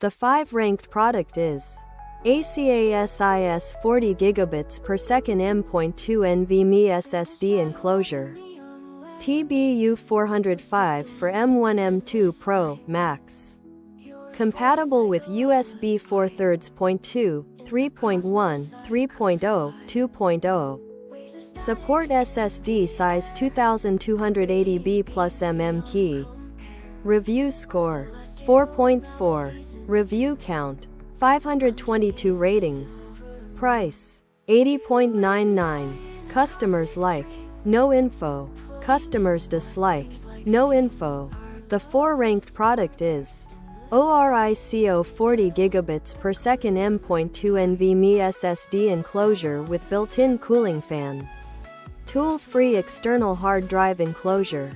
The 5 ranked product is ACASIS 40 gigabits per second M.2 NVMe SSD enclosure. TBU 405 for M1 M2 Pro Max. Compatible with USB4 3.2, 3.1, 3.0, 2.0. Support SSD size 2280B plus key. Review score 4.4. Review count 522 ratings. Price 80.99. Customers like, no info. Customers dislike, no info. The 4 ranked product is ORICO 40 gigabits per second M.2 NVMe SSD enclosure with built-in cooling fan. Tool-free external hard drive enclosure.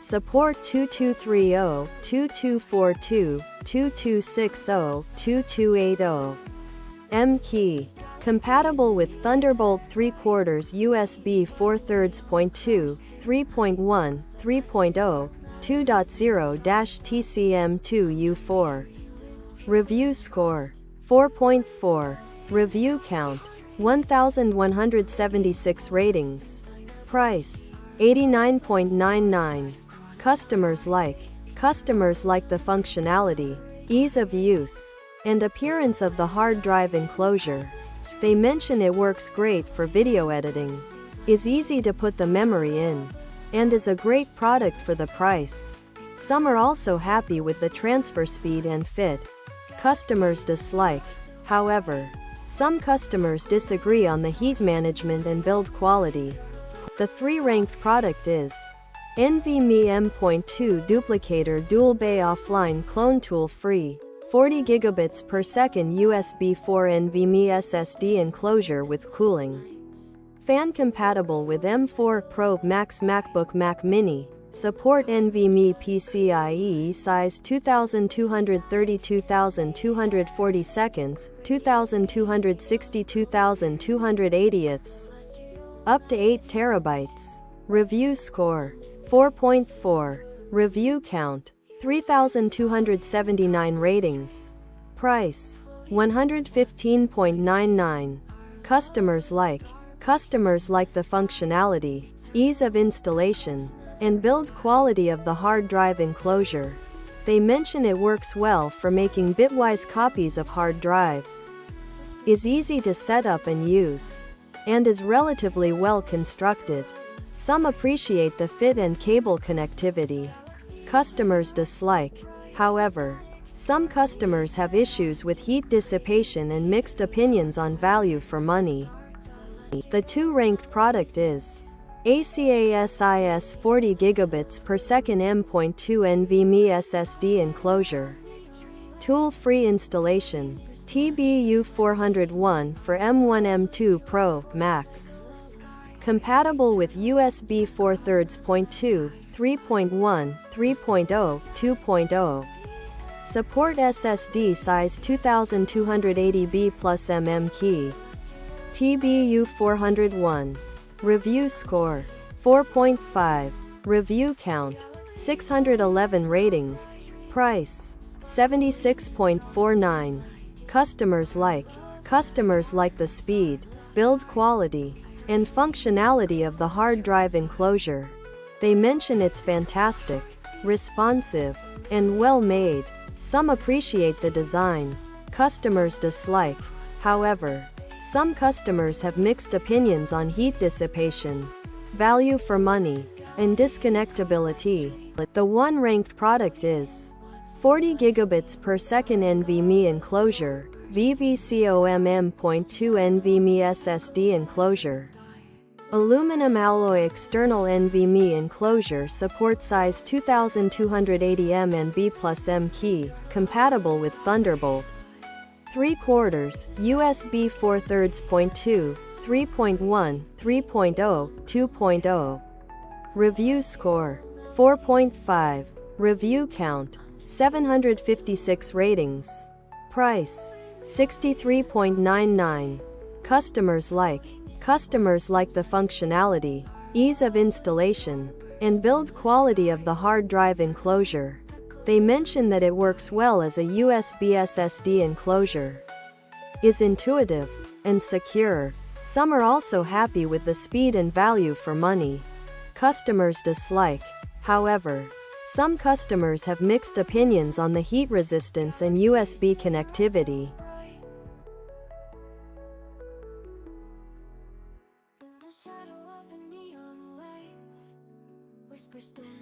Support 2230, 2242, 2260, 2280. M-key. Compatible with Thunderbolt 3/4 USB4 3.2, 3.1, 3.0, 2.0-TCM2U4. Review score 4.4. Review count 1176 ratings. Price 89.99. Customers like the functionality, ease of use, and appearance of the hard drive enclosure. They mention it works great for video editing, is easy to put the memory in, and is a great product for the price. Some are also happy with the transfer speed and fit. Customers dislike, however. Some customers disagree on the heat management and build quality. The 3 ranked product is NVMe M.2 Duplicator Dual Bay Offline Clone Tool Free 40 gigabits per second USB4 NVMe SSD enclosure with cooling fan. Compatible with M4 Pro Max MacBook Mac Mini. Support NVMe PCIe size 2230 2240 seconds, 2260 2280 up to 8 terabytes. Review score 4.4. Review count 3279 ratings. Price 115.99. Customers like the functionality, ease of installation, and build quality of the hard drive enclosure. They mention it works well for making bitwise copies of hard drives, is easy to set up and use, and is relatively well constructed. Some appreciate the fit and cable connectivity. Customers dislike, however. Some customers have issues with heat dissipation and mixed opinions on value for money. The 2 ranked product is ACASIS 40 gigabits per second M.2 NVMe SSD enclosure. Tool-free installation. TBU 401 for M1 M2 Pro Max. Compatible with USB4 3.2, 3.1, 3.0, 2.0. Support SSD size 2280B plus key. TBU 401. Review score 4.5. Review count 611 ratings. Price 76.49. Customers like the speed, build quality, and functionality of the hard drive enclosure. They mention it's fantastic, responsive, and well made. Some appreciate the design. Customers dislike, however. Some customers have mixed opinions on heat dissipation, value for money, and disconnectability. The 1 ranked product is 40 gigabits per second NVMe enclosure, VVCOM M.2 NVMe SSD enclosure. Aluminum alloy external NVMe enclosure. Support size 2280 MNB plus key, compatible with Thunderbolt 3/4, USB4 3.2, 3.1, 3.0, 2.0. Review score 4.5. Review count 756 ratings. Price 63.99. Customers like the functionality, ease of installation, and build quality of the hard drive enclosure. They mention that it works well as a USB SSD enclosure, is intuitive and secure. Some are also happy with the speed and value for money. Customers dislike. However, some customers have mixed opinions on the heat resistance and USB connectivity.